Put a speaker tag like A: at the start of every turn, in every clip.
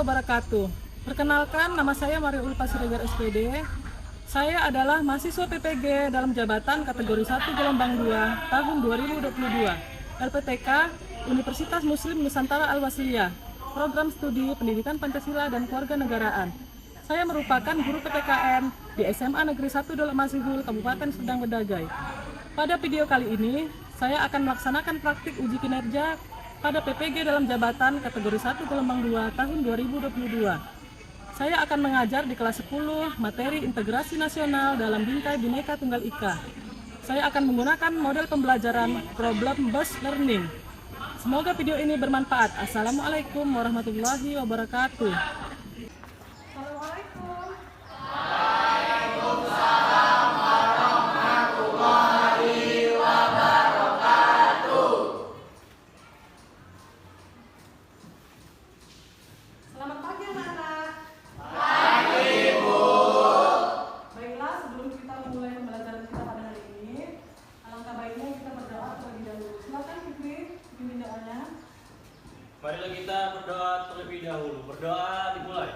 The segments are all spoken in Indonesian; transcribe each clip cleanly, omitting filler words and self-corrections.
A: wabarakatuh. Perkenalkan, nama saya Maria Ulfa Siregar SPD. Saya adalah mahasiswa PPG dalam jabatan kategori 1 gelombang 2 tahun 2022. LPTK Universitas Muslim Nusantara Al-Wasliyah, Program Studi Pendidikan Pancasila dan Kewarganegaraan. Saya merupakan guru PPKN di SMA Negeri 1 Dolok Masihul, Kabupaten Serdang Bedagai. Pada video kali ini, saya akan melaksanakan praktik uji kinerja pada PPG dalam jabatan kategori 1 gelombang 2 tahun 2022. Saya akan mengajar di kelas 10 materi integrasi nasional dalam bingkai Bhinneka Tunggal Ika. Saya akan menggunakan model pembelajaran problem based learning. Semoga video ini bermanfaat. Assalamualaikum warahmatullahi wabarakatuh. Assalamualaikum.
B: Waalaikumsalam warahmatullahi wabarakatuh.
A: Selamat pagi anak-anak.
B: Pagi, Bu.
A: Baiklah, sebelum kita memulai pembelajaran kita pada hari ini, alangkah baiknya kita berdoa terlebih dahulu. Silakan Fikri, pimpin doanya.
C: Marilah kita berdoa terlebih dahulu. Berdoa dimulai.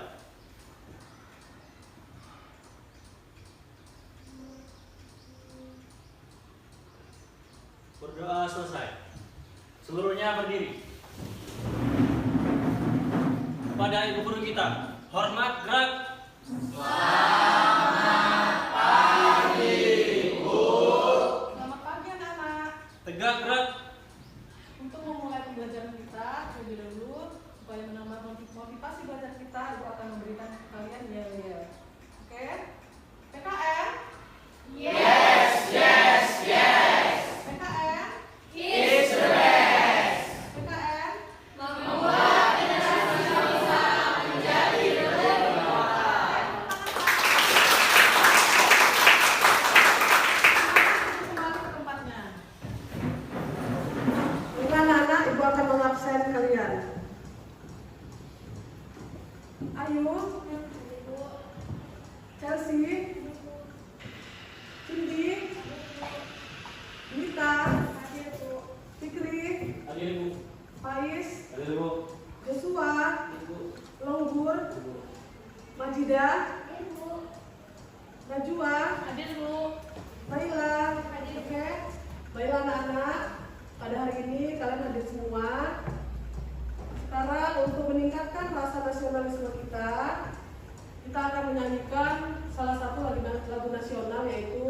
C: Berdoa selesai. Seluruhnya berdiri. Kepada ibu guru kita, hormat gerak.
B: Selamat pagi, Bu.
A: Selamat pagi anak-anak.
C: Tegak gerak.
A: Untuk memulai pembelajaran kita terlebih dahulu, supaya menambah motivasi belajar kita, Ibu akan memberikan ke kalian yel-yel. Oke? PKN?
B: Yes, yes, yes.
A: PKN?
B: It's the best.
A: PKN?
B: Membuat generasi bangsa menjadi lebih kuat.
A: Kembali ke tempatnya. Ini anak-anak, Ibu akan mengabsen kalian. Ayu, Chelsea, Cindy, Nita, Fikri,
C: Hadir ibu.
A: Faiz,
C: Hadir ibu.
A: Joshua,
C: Ibu.
A: Longgur, Majida, Najwa, Baila. Oke, baiklah anak-anak, pada hari ini kalian hadir semua. Sekarang untuk meningkatkan rasa nasionalisme kita akan menyanyikan salah satu lagu nasional, yaitu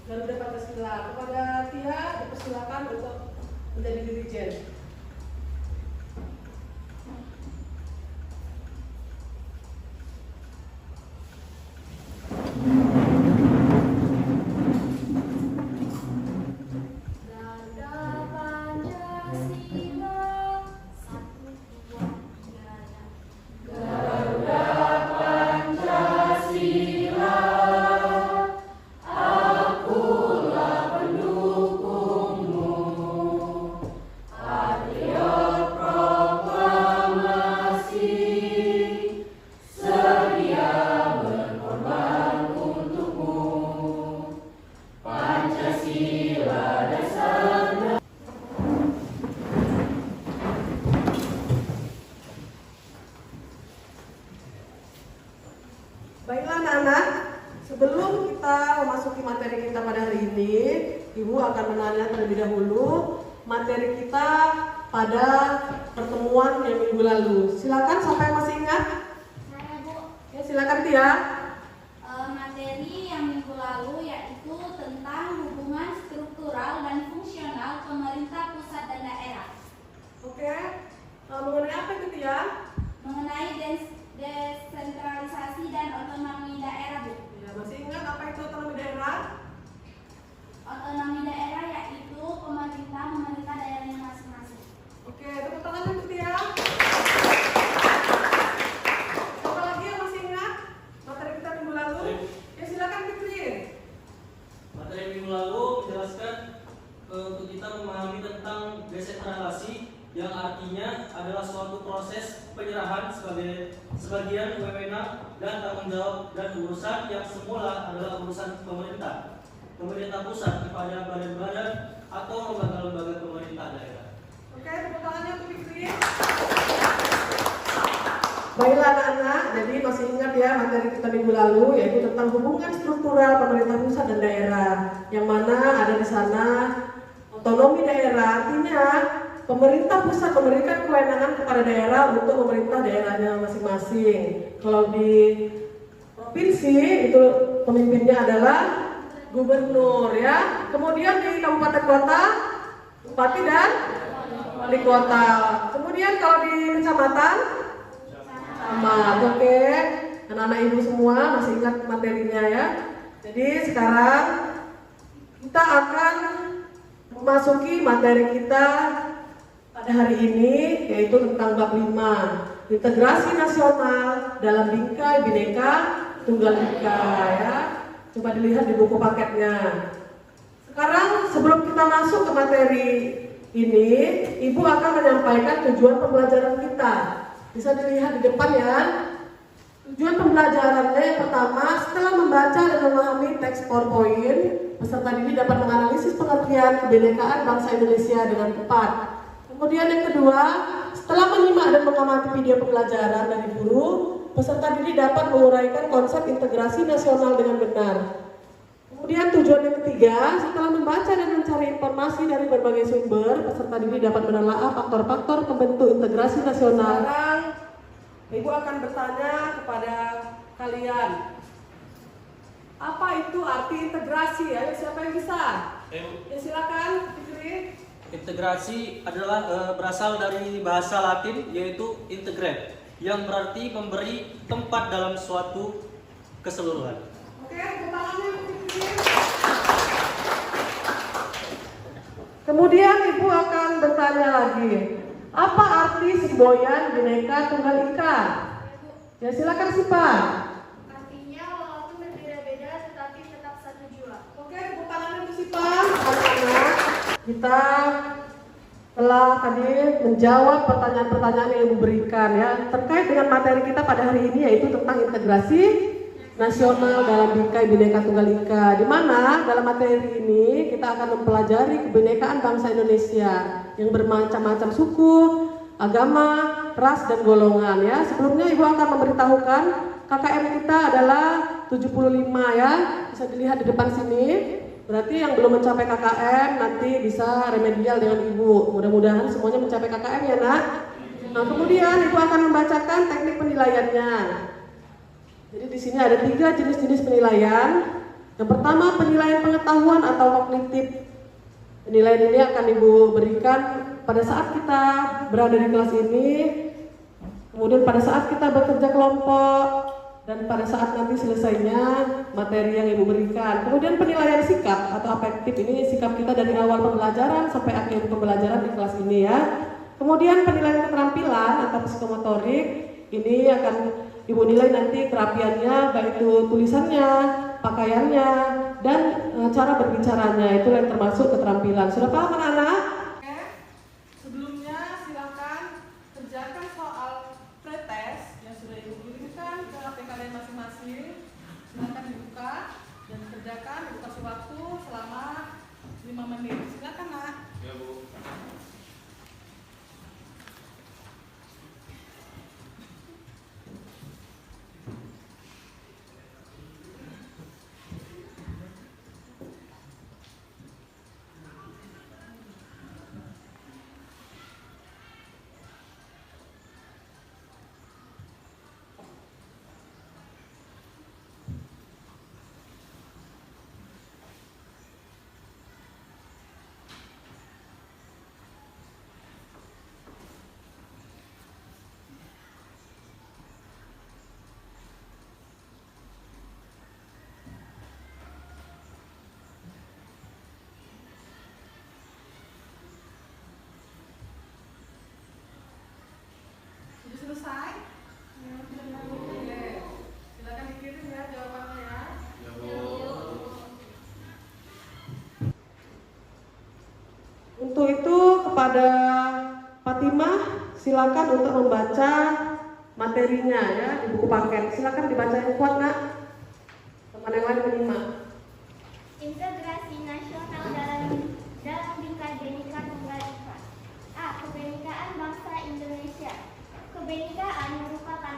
A: Garuda Pancasila. Kepada Tia dipersilakan untuk menjadi dirijen.
D: Garuda Pancasila, satu dua tiga.
B: Garuda Pancasila, akulah pendukungmu. Patriot proklamasi, sedia berkorban untukmu. Pancasila dasar.
A: Baiklah anak-anak, sebelum kita memasuki materi kita pada hari ini, Ibu akan menanya terlebih dahulu materi kita pada pertemuan yang minggu lalu. Silakan, siapa yang masih ingat?
D: Saya Bu,
A: Ya, silakan Tia.
D: materi yang minggu lalu yaitu tentang hubungan struktural dan fungsional pemerintah pusat dan daerah,
A: Oke, mengenai apa itu Tia?
D: mengenai desentralisasi dan otonomi daerah Bu.
A: Ya, masih ingat apa itu otonomi daerah?
D: Otonomi daerah yaitu pemerintah memerintah daerahnya masing-masing.
A: Oke, tepuk tangan untuk Tia. Siapa lagi yang masih ingat materi kita minggu lalu? Ya, silakan Fikri.
C: Materi minggu lalu menjelaskan untuk kita memahami tentang desentralisasi, yang artinya adalah suatu proses penyerahan sebagian wewenang dan tanggung jawab dan urusan yang semula adalah urusan pemerintah pusat kepada badan-badan atau lembaga-lembaga pemerintah daerah.
A: Oke, tepuk tangannya untuk Fikri.
E: Baiklah anak-anak, jadi masih ingat ya materi kita minggu lalu yaitu tentang hubungan struktural pemerintah pusat dan daerah. Yang mana ada di sana otonomi daerah, artinya pemerintah pusat memberikan kewenangan kepada daerah untuk memerintah daerahnya masing-masing. Kalau di provinsi itu pemimpinnya adalah gubernur ya. Kemudian di kabupaten kota bupati dan wali kota. Kemudian kalau di kecamatan camat. Oke, anak-anak ibu semua masih ingat materinya ya. Jadi sekarang kita akan memasuki materi kita pada hari ini yaitu tentang bab 5, integrasi nasional dalam bingkai Bhinneka Tunggal Ika ya. Coba dilihat di buku paketnya. Sekarang sebelum kita masuk ke materi ini, Ibu akan menyampaikan tujuan pembelajaran kita. Bisa dilihat di depan ya. Tujuan pembelajarannya yang pertama, setelah membaca dan memahami teks PowerPoint, peserta didik dapat menganalisis pengertian kebinekaan bangsa Indonesia dengan tepat. Kemudian yang kedua, setelah menyimak dan mengamati video pembelajaran dari guru, peserta didik dapat menguraikan konsep integrasi nasional dengan benar. Kemudian tujuan yang ketiga, setelah membaca dan mencari informasi dari berbagai sumber, peserta didik dapat menelaah faktor-faktor pembentuk integrasi nasional. Sekarang, Ibu akan bertanya kepada kalian, apa itu arti integrasi? Ayo siapa yang bisa? Ya silakan, Fikri.
C: Integrasi adalah berasal dari bahasa Latin yaitu integrate, yang berarti memberi tempat dalam suatu keseluruhan.
E: Oke, tepuk tangannya untuk Fikri. Kemudian Ibu akan bertanya lagi, apa arti semboyan Bhinneka Tunggal Ika? Ya silakan Sipa.
F: Artinya walaupun berbeda-beda tetapi tetap satu jua.
E: Oke, tepuk tangannya untuk Sipa. Anak-anak, kita telah tadi menjawab pertanyaan-pertanyaan yang Ibu berikan ya terkait dengan materi kita pada hari ini yaitu tentang integrasi nasional dalam bingkai Bhinneka Tunggal Ika, di mana dalam materi ini kita akan mempelajari kebinekaan bangsa Indonesia yang bermacam-macam suku, agama, ras dan golongan ya. Sebelumnya Ibu akan memberitahukan KKM kita adalah 75 ya. Bisa dilihat di depan sini. Berarti yang belum mencapai KKM nanti bisa remedial dengan Ibu. Mudah-mudahan semuanya mencapai KKM ya nak. Nah kemudian Ibu akan membacakan teknik penilaiannya. Jadi di sini ada 3 jenis-jenis penilaian. Yang pertama penilaian pengetahuan atau kognitif. Penilaian ini akan Ibu berikan pada saat kita berada di kelas ini, kemudian pada saat kita bekerja kelompok, dan pada saat nanti selesainya materi yang Ibu berikan. Kemudian penilaian sikap atau afektif, ini sikap kita dari awal pembelajaran sampai akhir pembelajaran di kelas ini ya. Kemudian penilaian keterampilan atau psikomotorik, ini akan Ibu nilai nanti kerapiannya, baik itu tulisannya, pakaiannya, dan cara berbicaranya, itu yang termasuk keterampilan. Sudah paham anak-anak? Oke. Sebelumnya silakan kerjakan soal pretest yang sudah Ibu kirimkan ke HP kalian masing-masing. Silakan dibuka dan kerjakan. Ibu kasih waktu selama 5 menit. Silakan nak. Ya Bu. Selesai? Oke. Silakan dikirim ya jawabannya ya. Ya Bu. Untuk itu kepada Fatimah silakan untuk membaca materinya ya di buku paket. Silakan dibaca yang kuat nak. Teman yang lain menyimak.
F: Integrasi nasional dalam bingkai Bhinneka Tunggal Ika. A. Kebinekaan bangsa Indonesia. Kebinekaan merupakan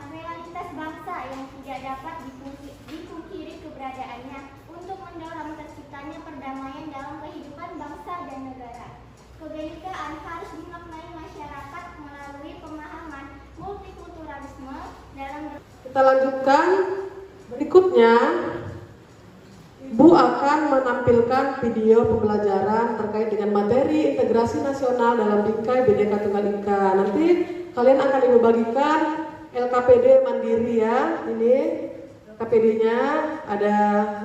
F: Kebinekaan harus dimaknai masyarakat melalui pemahaman multikulturalisme dalam
E: Kita lanjutkan. Berikutnya, Ibu akan menampilkan video pembelajaran terkait dengan materi integrasi nasional dalam bingkai Bhinneka Tunggal Ika. Nanti kalian akan Ibu bagikan LKPD mandiri ya. Ini LKPD-nya ada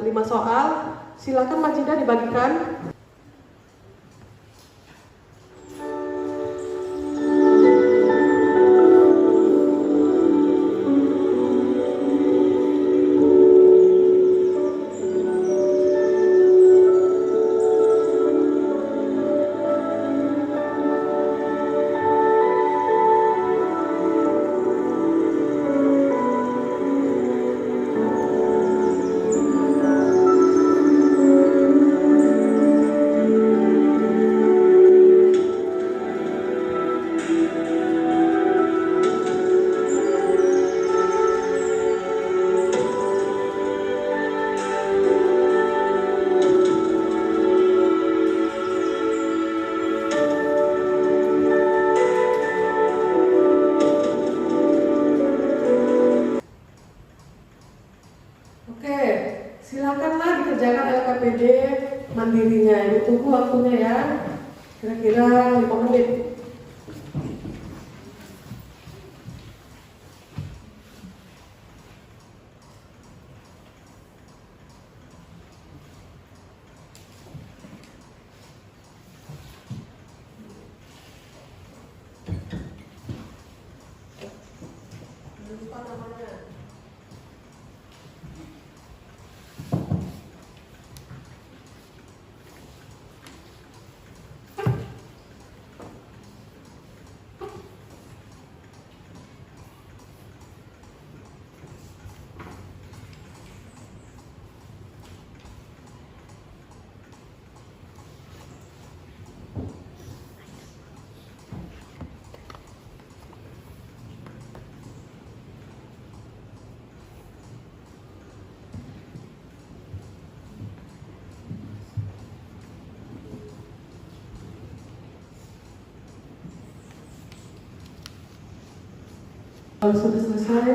E: 5 soal. Silakan Majida dibagikan. Oke, silakanlah dikerjakan LKPD mandirinya. Ibu tunggu waktunya ya, kira-kira 5 menit. Lupa namanya. Kalau sudah selesai,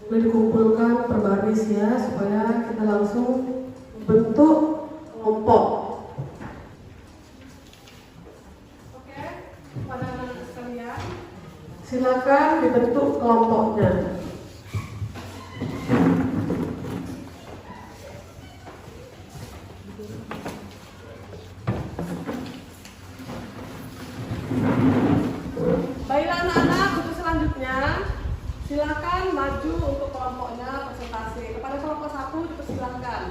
E: boleh dikumpulkan per baris ya, supaya kita langsung bentuk kelompok. Oke, pada anak-anak sekalian, silakan dibentuk kelompoknya. Baiklah anak-anak, untuk selanjutnya silakan maju untuk kelompoknya presentasi. Kepada kelompok 1 dipersilakan.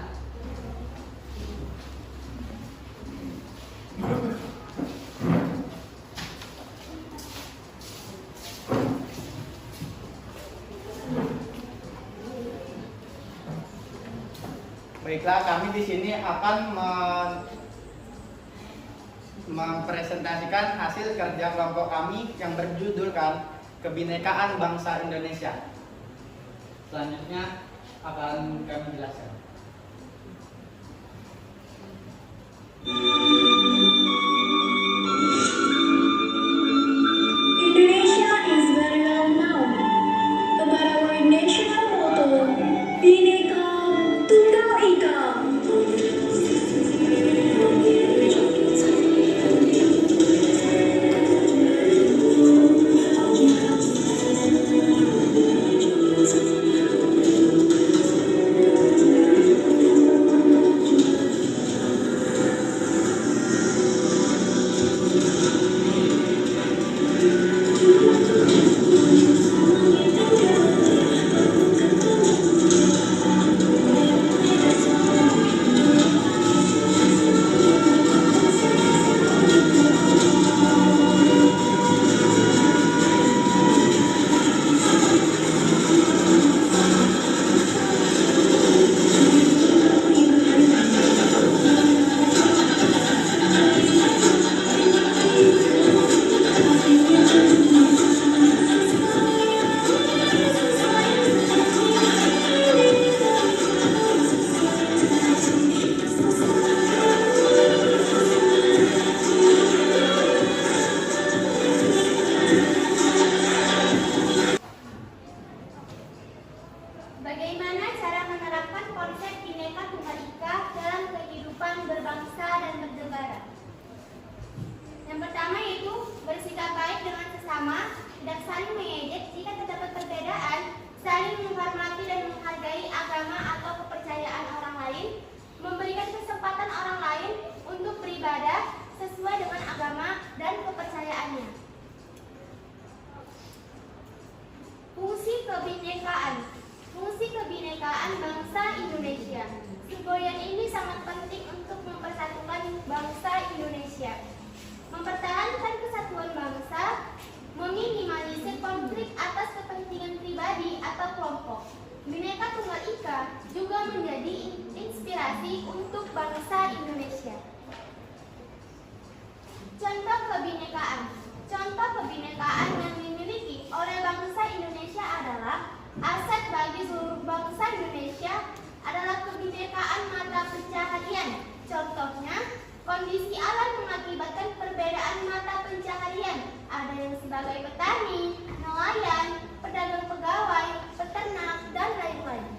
G: Baiklah, kami di sini akan mempresentasikan hasil kerja kelompok kami yang berjudulkan Kebinekaan Bangsa Indonesia. Selanjutnya akan kami jelaskan.
H: Indonesia is very well known about our national motto, Bhinneka Tunggal Ika.
D: Kondisi alam mengakibatkan perbedaan mata pencaharian. Ada yang sebagai petani, nelayan, pedagang pegawai, peternak, dan lain-lain.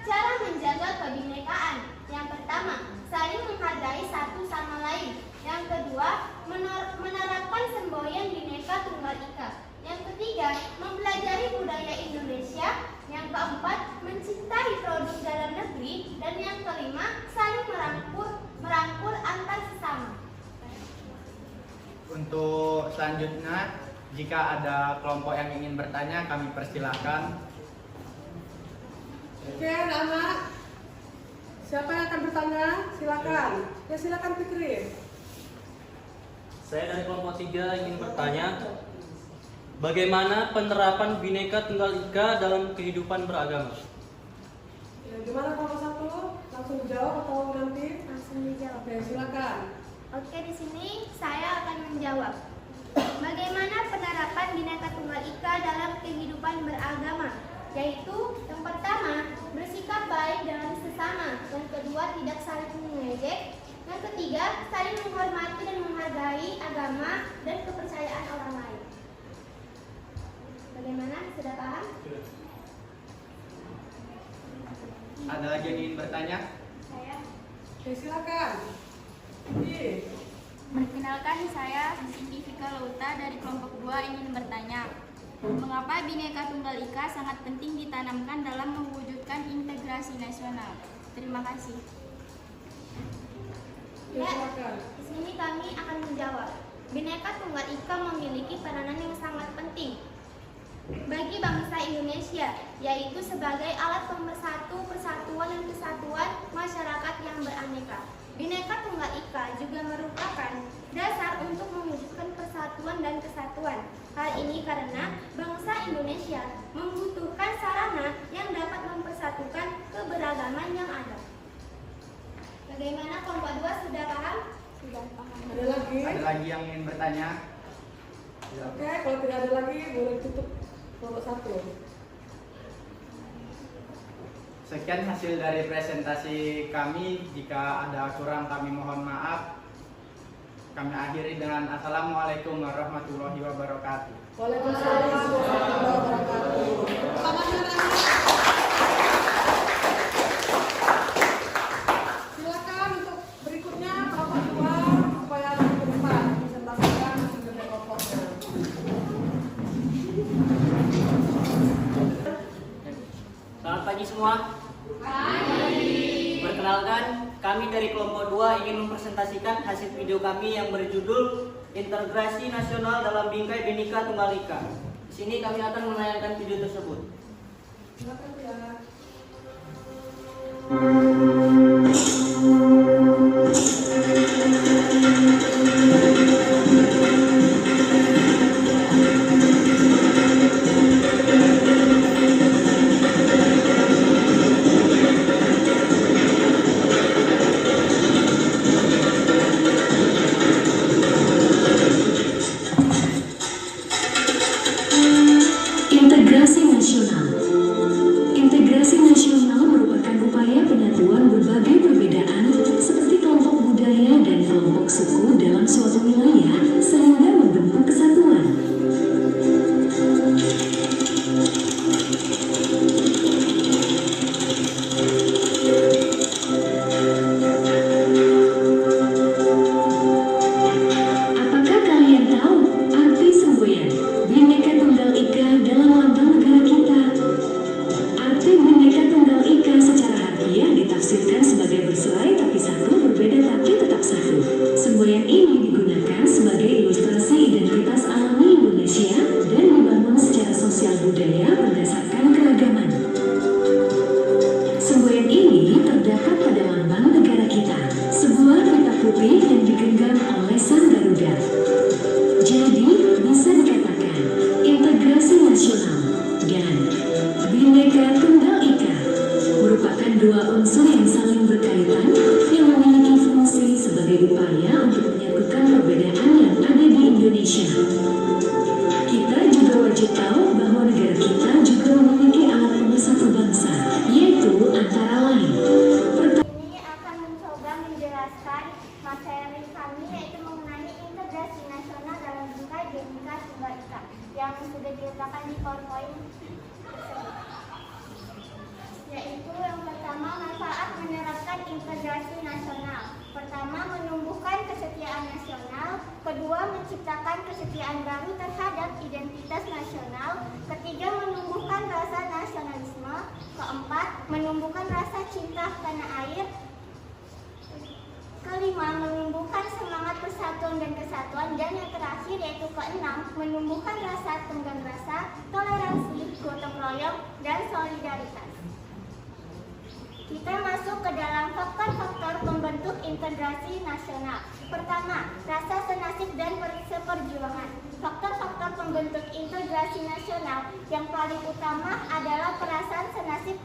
D: Cara menjaga kebinekaan. Yang pertama, saling menghargai satu sama lain. Yang kedua, menerapkan semboyan Bhinneka Tunggal Ika. Yang ketiga, mempelajari budaya Indonesia. Yang keempat, mencintai produk dalam negeri. Dan yang kelima, saling merangkul antar sesama.
G: Untuk selanjutnya, jika ada kelompok yang ingin bertanya, kami persilahkan.
E: Oke, anak-anak. Siapa yang akan bertanya? Silakan. Ya, silakan Fikri.
C: Saya dari kelompok 3 ingin bertanya, bagaimana penerapan Bhinneka Tunggal Ika dalam kehidupan beragama?
E: Ya, gimana kelompok 1? Langsung dijawab atau nanti?
D: Langsung dijawab.
E: Oke, silakan.
D: Oke, di sini saya akan menjawab. Bagaimana penerapan Bhinneka Tunggal Ika dalam kehidupan beragama? Yaitu yang pertama, bersikap baik dengan sesama. Yang kedua, tidak saling mengejek. Yang ketiga, saling menghormati dan menghargai agama dan kepercayaan orang lain. Bagaimana? Sudah paham?
G: Ada lagi yang ingin bertanya?
D: Saya.
E: Oke, silakan. Iya.
I: Perkenalkan, saya Cindy Vika Lauta dari kelompok 2 ingin bertanya, mengapa Bhinneka Tunggal Ika sangat penting ditanamkan dalam mewujudkan integrasi nasional? Terima kasih.
E: Ya, silakan.
D: Di sini kami akan menjawab. Bhinneka Tunggal Ika memiliki peranan yang sangat penting bagi bangsa Indonesia, yaitu sebagai alat pemersatu persatuan dan kesatuan masyarakat yang beraneka. Bhinneka Tunggal Ika juga merupakan dasar untuk mewujudkan persatuan dan kesatuan. Hal ini karena bangsa Indonesia membutuhkan sarana yang dapat mempersatukan keberagaman yang ada. Bagaimana kelompok 2 sudah paham? Sudah paham.
E: Ada lagi?
G: Ada lagi yang ingin bertanya?
E: Oke, kalau tidak ada lagi, boleh tutup kelompok 1.
G: Sekian hasil dari presentasi kami. Jika ada kurang, kami mohon maaf. Kami akhiri dengan Assalamualaikum warahmatullahi wabarakatuh.
E: Waalaikumsalam warahmatullahi wabarakatuh. Tangannya lagi. Silakan untuk berikutnya kelompok 2 supaya lebih ke depan presentasikan hasil dari kelompoknya.
J: Selamat pagi semua. Perkenalkan, kami dari kelompok 2 ingin mempresentasikan hasil video kami yang berjudul Integrasi Nasional dalam Bingkai Bhinneka Tunggal Ika. Di sini kami akan menayangkan video tersebut.
E: Silakan ya.
H: Integrasi nasional. Integrasi nasional merupakan upaya penyatuan berbagai perbedaan seperti kelompok budaya dan kelompok suku dalam suatu wilayah sehingga membentuk kesatuan. Apakah kalian tahu arti semboyan Bhinneka Tunggal Ika dalam lambang negara kita? Arti Bhinneka Tunggal Ika secara harfiah ditafsirkan sebagai berserai tapi satu, berbeda tapi tetap satu. Semboyan ini digunakan sebagai ilustrasi identitas alami Indonesia dan dibangun secara sosial budaya berdasarkan keragaman. Semboyan ini terdapat pada lambang negara kita, sebuah pita putih yang digenggam oleh Sang Garuda. Jadi, bisa dikatakan integrasi nasional dan Bhinneka Tunggal Ika merupakan dua unsur yang saling berkaitan yang memiliki fungsi sebagai upaya untuk menyatukan perbedaan yang ada di Indonesia. Kita juga wajib tahu bahwa negara kita juga memiliki alat pemersatu bangsa, yaitu antara lain
D: Ini akan mencoba integrasi nasional. Pertama, menumbuhkan kesetiaan nasional. Kedua, menciptakan kesetiaan baru terhadap identitas nasional. Ketiga, menumbuhkan rasa nasionalisme. Keempat, menumbuhkan rasa cinta tanah air. Kelima, menumbuhkan semangat persatuan dan kesatuan. Dan yang terakhir yaitu keenam, menumbuhkan rasa tenggang rasa, toleransi, gotong royong, dan solidaritas. Kita masuk ke dalam faktor-faktor pembentuk integrasi nasional. Pertama, rasa senasib dan seperjuangan. Faktor-faktor pembentuk integrasi nasional yang paling utama adalah perasaan senasib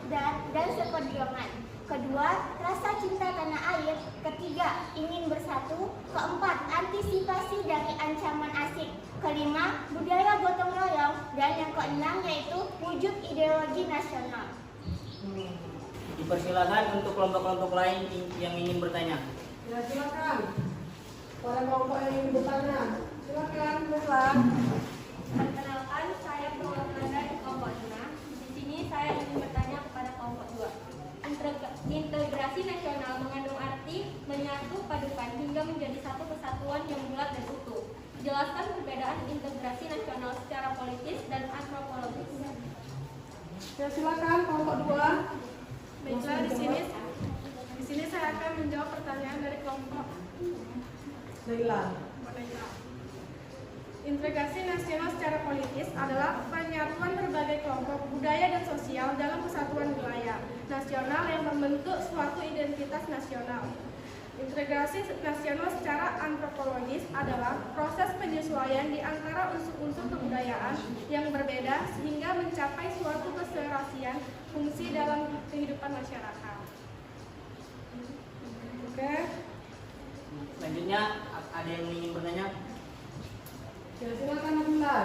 D: dan seperjuangan. Kedua, rasa cinta tanah air. Ketiga, ingin bersatu. Keempat, antisipasi dari ancaman asing. Kelima, budaya gotong royong. Dan yang keenam yaitu wujud ideologi nasional.
J: Dipersilakan untuk kelompok-kelompok lain yang ingin bertanya.
E: Ya, silakan. Pada kelompok yang ingin bertanya, silakan, Ruslan.
F: Perkenalkan, saya perwakilan dari kelompok 6. Di sini saya ingin bertanya kepada kelompok 2. Integrasi nasional mengandung arti menyatu padukan hingga menjadi satu kesatuan yang bulat dan utuh. Jelaskan perbedaan integrasi nasional secara politis dan antropologis.
E: Ya, silakan kelompok 2.
F: Baiklah, di sini saya akan menjawab pertanyaan dari kelompok
E: Naila.
F: Integrasi nasional secara politis adalah penyatuan berbagai kelompok budaya dan sosial dalam kesatuan wilayah nasional yang membentuk suatu identitas nasional. Integrasi nasional secara antropologis adalah proses penyesuaian di antara unsur-unsur kebudayaan yang berbeda sehingga mencapai suatu keserasian fungsi dalam kehidupan masyarakat.
E: Oke.
J: Selanjutnya ada yang ingin bertanya?
E: Ya, silakan Abdullah.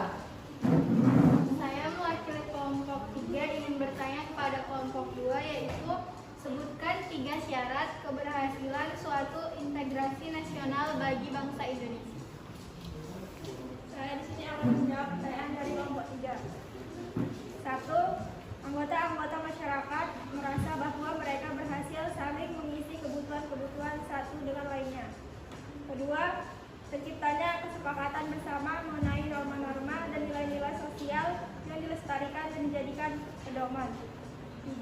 F: Saya mewakili kelompok 3 ingin bertanya kepada kelompok 2 yaitu sebutkan 3 syarat keberhasilan suatu integrasi nasional bagi bangsa Indonesia. Saya di sini akan menjawab pertanyaan dari kelompok 3. 1. Anggota-anggota masyarakat merasa bahwa mereka berhasil saling mengisi kebutuhan-kebutuhan satu dengan lainnya. Kedua, terciptanya kesepakatan bersama mengenai norma-norma dan nilai-nilai sosial yang dilestarikan dan dijadikan pedoman.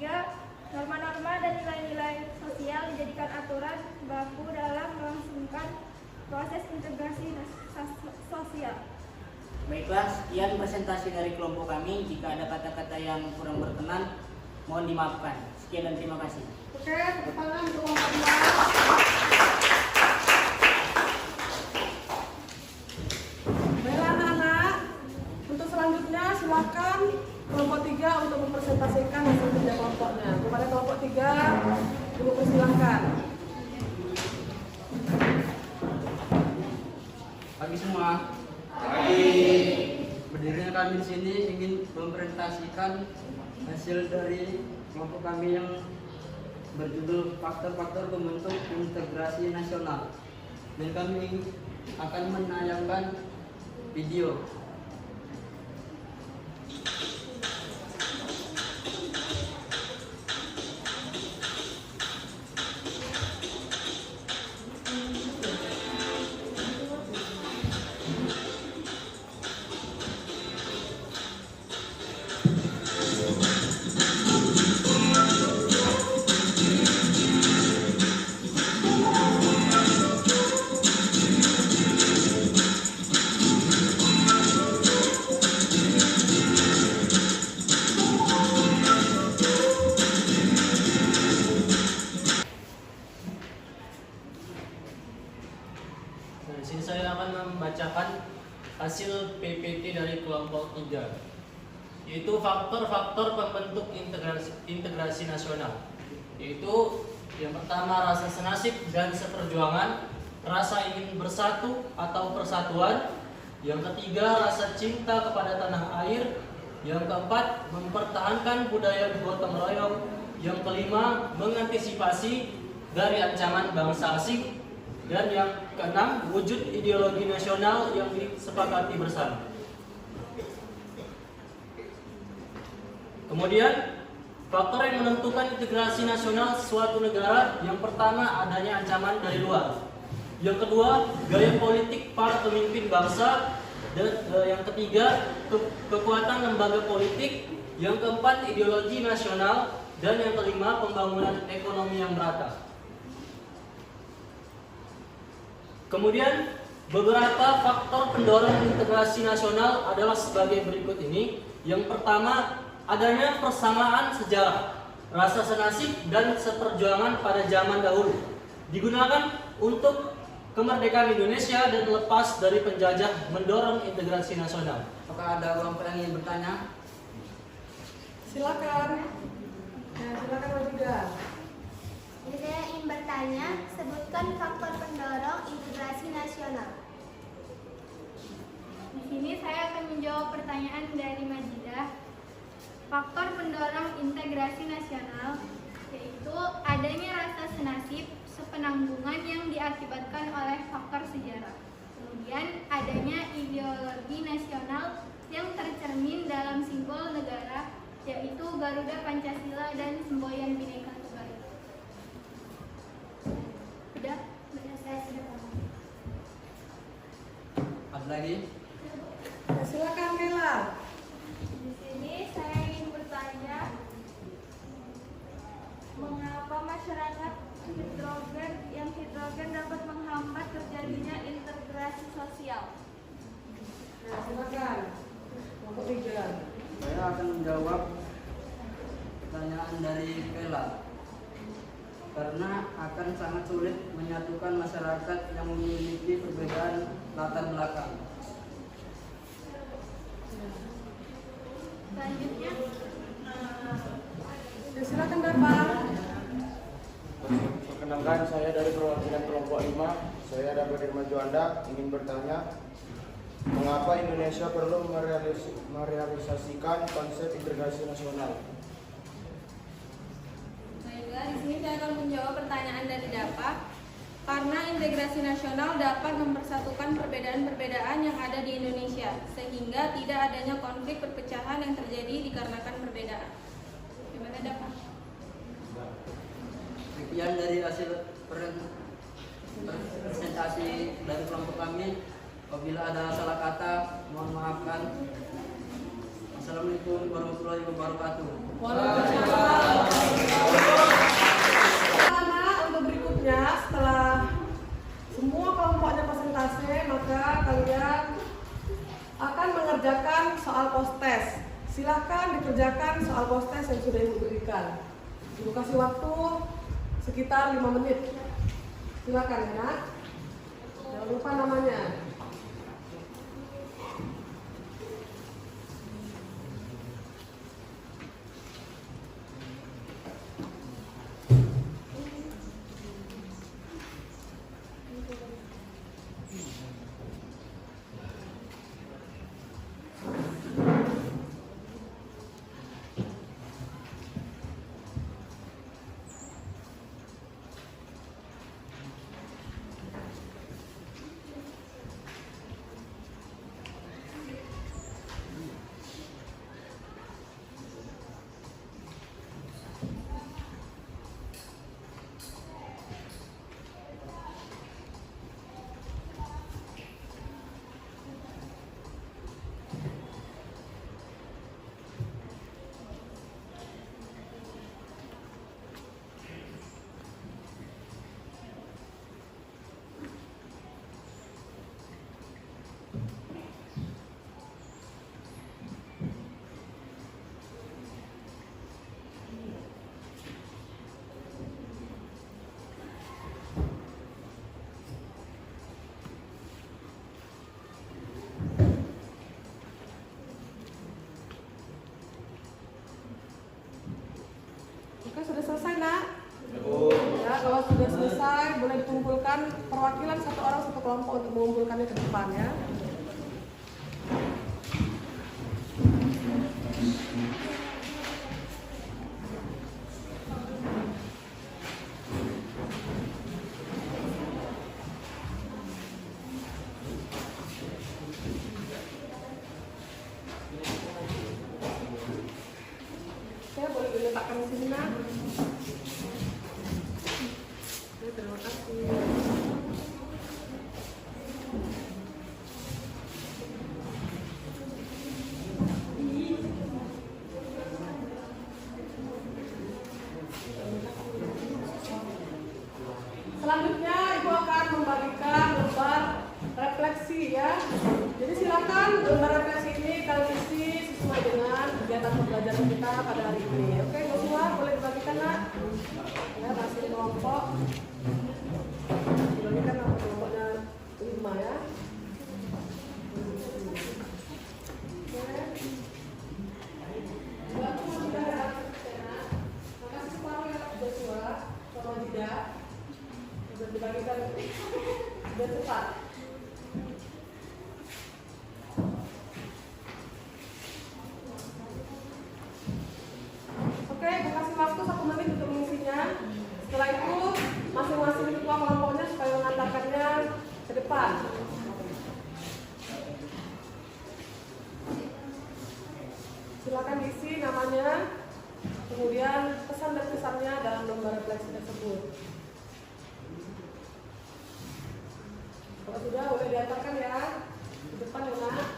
F: 3. Norma-norma dan nilai-nilai sosial dijadikan aturan baku dalam melangsungkan proses integrasi sosial.
J: Baiklah, sekian presentasi dari kelompok kami. Jika ada kata-kata yang kurang berkenan, mohon dimaafkan. Sekian dan terima kasih.
E: Oke, tepuk tangan untuk kelompok 2. Baiklah anak-anak, untuk selanjutnya silakan kelompok 3 untuk mempresentasikan hasil kerja kelompoknya. Kepada kelompok 3, Ibu persilahkan.
G: Pagi semua. Berdirinya kami di sini ingin mempresentasikan hasil dari kelompok kami yang berjudul faktor-faktor pembentuk integrasi nasional. Dan kami akan menayangkan video.
C: Di sini saya akan membacakan hasil PPT dari kelompok 3, yaitu faktor-faktor pembentuk integrasi nasional. Yaitu yang pertama rasa senasib dan seperjuangan, rasa ingin bersatu atau persatuan. Yang ketiga rasa cinta kepada tanah air. Yang keempat mempertahankan budaya gotong royong. Yang kelima mengantisipasi dari ancaman bangsa asing. Dan yang keenam, wujud ideologi nasional yang disepakati bersama. Kemudian Faktor yang menentukan integrasi nasional suatu negara, yang pertama adanya ancaman dari luar. Yang kedua, gaya politik para pemimpin bangsa. Dan yang ketiga, kekuatan lembaga politik. Yang keempat, ideologi nasional. Dan yang kelima, pembangunan ekonomi yang merata. Kemudian, beberapa faktor pendorong integrasi nasional adalah sebagai berikut ini. Yang pertama, adanya persamaan sejarah, rasa senasib dan seperjuangan pada zaman dahulu, digunakan untuk kemerdekaan Indonesia dan lepas dari penjajah, mendorong integrasi nasional.
J: Apakah ada kelompok yang ingin bertanya?
E: Silakan. Ya, silakan Mas Yuda.
D: Jadi saya ingin bertanya, sebutkan faktor pendorong integrasi nasional.
F: Di sini saya akan menjawab pertanyaan dari Majidah. Faktor pendorong integrasi nasional yaitu adanya rasa senasib sepenanggungan yang diakibatkan oleh faktor sejarah. Kemudian adanya ideologi nasional yang tercermin dalam simbol negara yaitu Garuda Pancasila dan semboyan Bhinneka Tunggal Ika. Sudah? Saya sudah paham.
J: Ada lagi?
E: Ya, silakan Mela.
F: Di sini saya ingin bertanya, mengapa masyarakat hidrogen dapat menghambat terjadinya integrasi sosial?
E: Nah, silakan. Kelompok 3.
J: Saya akan menjawab pertanyaan dari Vela. Karena akan sangat sulit menyatukan masyarakat yang memiliki perbedaan latar belakang.
F: Selanjutnya,
E: Ya, silakan Bapak.
K: Perkenalkan, saya dari perwakilan kelompok 5. Saya David Irma Juanda ingin bertanya, mengapa Indonesia perlu merealisasikan konsep integrasi nasional?
L: Baiklah, di sini saya akan menjawab pertanyaan dari Dapa. Karena integrasi nasional dapat mempersatukan perbedaan-perbedaan yang ada di Indonesia, sehingga tidak adanya konflik perpecahan yang terjadi dikarenakan perbedaan. Gimana Dapa?
J: Sekian dari hasil presentasi dari kelompok kami. Apabila ada salah kata, mohon maafkan. Assalamualaikum warahmatullahi wabarakatuh.
E: Untuk berikutnya, setelah semua kelompoknya presentasi, maka kalian akan mengerjakan soal post-test. Silahkan dikerjakan soal post-test yang sudah Ibu berikan. Ibu kasih waktu sekitar 5 menit. Silakan ya. Jangan lupa namanya. Oke, sudah selesai nak? Ya, kalau sudah selesai boleh dikumpulkan perwakilan satu orang satu kelompok untuk mengumpulkannya ke depan ya. Saya boleh diletakkan sejenak. Oke, terima kasih. Selanjutnya Ibu akan membagikan lembar refleksi ya. Jadi silakan lembar refleksi ini kalian isi sesuai dengan kegiatan pembelajaran kita pada hari ini. Oke, Joshua boleh dibagikan nak? Ya, masih kelompok. Dibagikan nama kelompoknya 5 ya. Dibagikan biar cepat. Oke, aku kasih waktu 1 menit untuk mengisinya. Setelah itu masing-masing ketua kelompoknya supaya mengantarkannya ke depan. Silakan isi namanya, kemudian pesan dan kesannya dalam lembar refleksi tersebut. Kalau sudah boleh diantarkan ya di depan ya nak.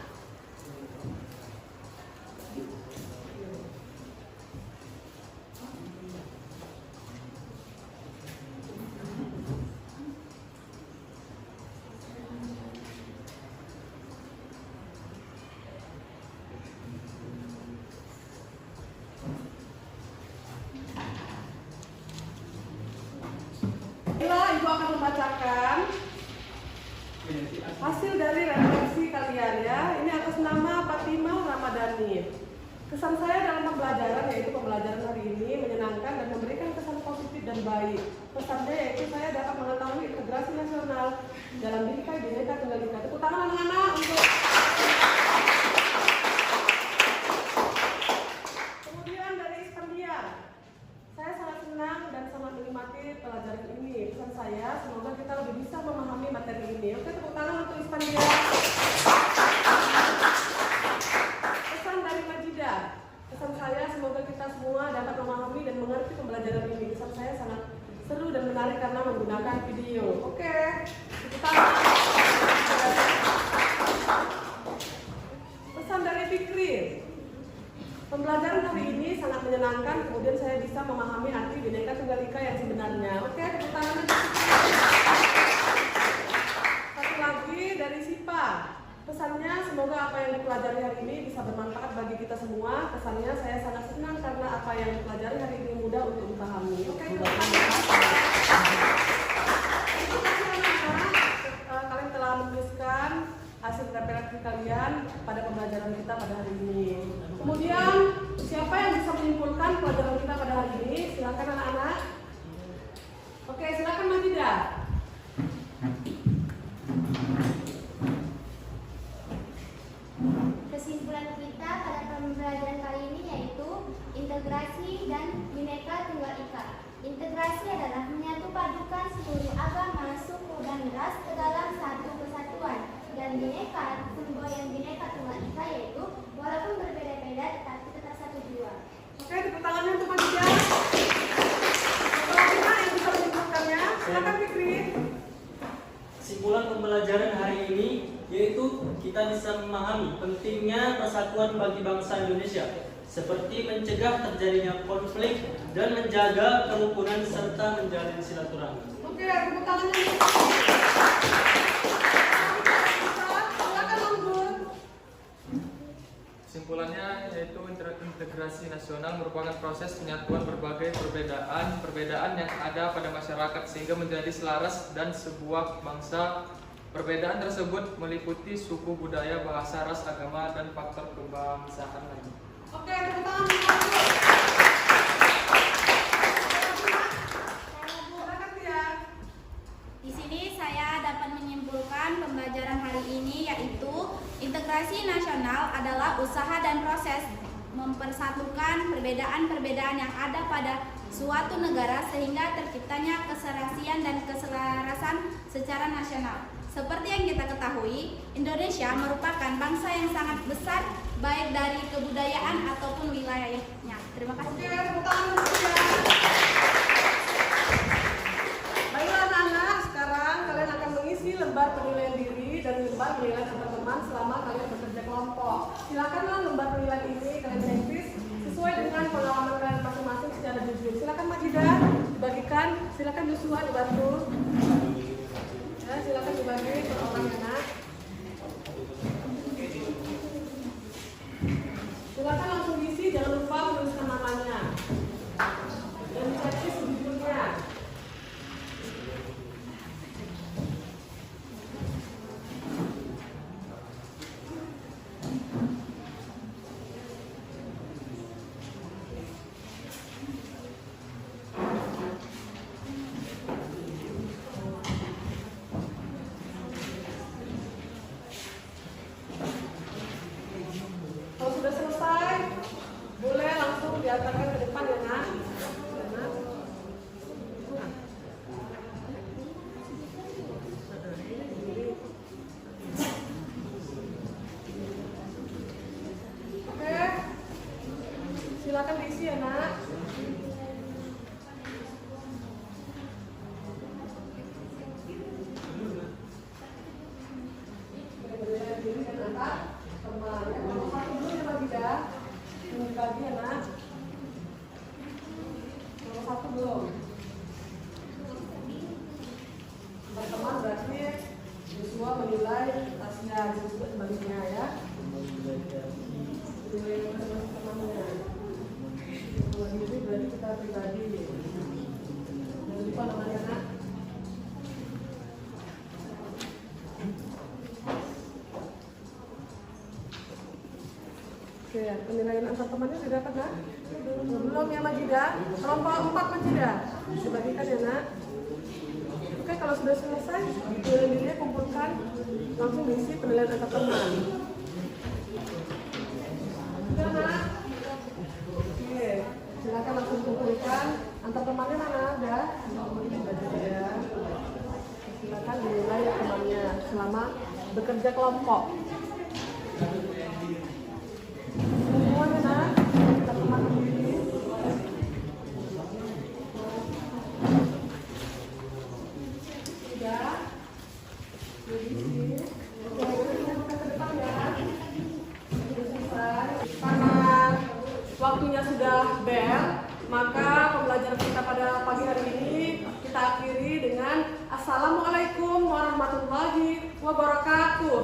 E: Ibu akan membacakan hasil dari refleksi kalian ya. Ini atas nama Fatimah Ramadhani. Kesan saya dalam pembelajaran yaitu pembelajaran hari ini menyenangkan dan memberikan kesan positif dan baik. Pesannya yaitu saya dapat mengetahui integrasi nasional dalam Bhinneka Bhinneka Tunggal Ika. Tepuk tangan anak-anak untuk. Kemudian dari Ispandian, saya sangat senang dan sangat menikmati pelajaran ini. Pesan saya semoga kita lebih bisa memahami materi ini. Oke, tepuk tangan untuk Ispandian. Pesan dari Majidah, pesan saya semoga kita semua dapat memahami dan mengerti pembelajaran ini. Pesan saya sangat seru dan menarik karena menggunakan video. Oke, tepuk tangan. Pesan dari Fikri, pembelajaran hari ini sangat menyenangkan, kemudian saya bisa memahami arti Bhinneka Tunggal Ika yang sebenarnya. Oke, tepuk tangan. Satu lagi dari Sipa, pesannya semoga apa yang dipelajari hari ini bisa bermanfaat bagi kita semua. Pesannya saya sangat senang karena apa yang dipelajari hari ini mudah untuk dipahami. Oke, tepuk tangan. Kalian telah menuliskan hasil refleksi kalian pada pembelajaran kita pada hari ini. Kemudian siapa yang bisa menyimpulkan pelajaran kita pada hari ini? Silakan anak-anak. Oke, silakan Majidah.
D: Kesimpulan kita pada pembelajaran kali ini yaitu integrasi dan Bhinneka Tunggal Ika. Integrasi adalah menyatu padukan seluruh agama, suku, dan ras ke dalam satu kesatuan. Dan Bhinneka, simbol yang Bhinneka Tunggal Ika yaitu walaupun berbeda-beda tetapi tetap satu jiwa.
E: Oke, tepuk tangannya untuk Majidah. Selanjutnya yang bisa menyimpulkannya, silakan Fikri.
C: Kesimpulan pembelajaran hari ini yaitu kita bisa memahami pentingnya persatuan bagi bangsa Indonesia, seperti mencegah terjadinya konflik dan menjaga kerukunan serta menjalin silaturahmi.
E: Oke, tepuk tangannya.
M: Kesimpulannya yaitu integrasi nasional merupakan proses penyatuan berbagai perbedaan yang ada pada masyarakat sehingga menjadi selaras dan sebuah bangsa. Perbedaan tersebut meliputi suku, budaya, bahasa, ras, agama, dan faktor kebangsaan lain.
E: Oke, tepuk tangan.
I: Di sini saya dapat menyimpulkan pembelajaran hari ini yaitu integrasi nasional adalah usaha dan proses mempersatukan perbedaan-perbedaan yang ada pada suatu negara sehingga terciptanya keserasian dan keselarasan secara nasional. Seperti yang kita ketahui, Indonesia merupakan bangsa yang sangat besar baik dari kebudayaan ataupun wilayahnya. Terima kasih.
E: Oke, tepuk tangan dulu ya. Baiklah anak-anak, sekarang kalian akan mengisi lembar penilaian diri dan lembar penilaian teman-teman selama kalian bekerja kelompok. Silakanlah lembar penilaian ini kalian checklist sesuai dengan pengalaman kalian masing-masing secara jujur. Silakan Majida dibagikan, silakan Joshua dibantu. Ya, silakan dibagi per orang anak. Silakan langsung diisi, jangan lupa menuliskan namanya dan checklist sejujurnya. Kalau sudah selesai, boleh langsung diantarkan ke depan ya nak. Oke, silakan diisi ya nak. Dibagi ya nak. Nomor 1 belum. Teman-teman berarti Joshua menilai tasnya, Joshua sebaliknya ya. Menilai teman-temannya. Dua diri berarti kita pribadi. Jangan lupa namanya nak. Oke, penilaian antar temannya sudah dapat nak? Belum ya Majida? Kelompok 4 Majida dibagikan ya nak? Oke, kalau sudah selesai penilaiannya kumpulkan, langsung diisi penilaian antar teman. Sudah nak? Oke, silakan langsung kumpulkan antar temannya mana ada? Ya. Silakan dinilai temannya selama bekerja kelompok. Semuanya nak, kita teman sendiri. Sudah. Karena waktunya sudah bel, maka pembelajaran kita pada pagi hari ini kita akhiri dengan Assalamualaikum warahmatullahi wabarakatuh.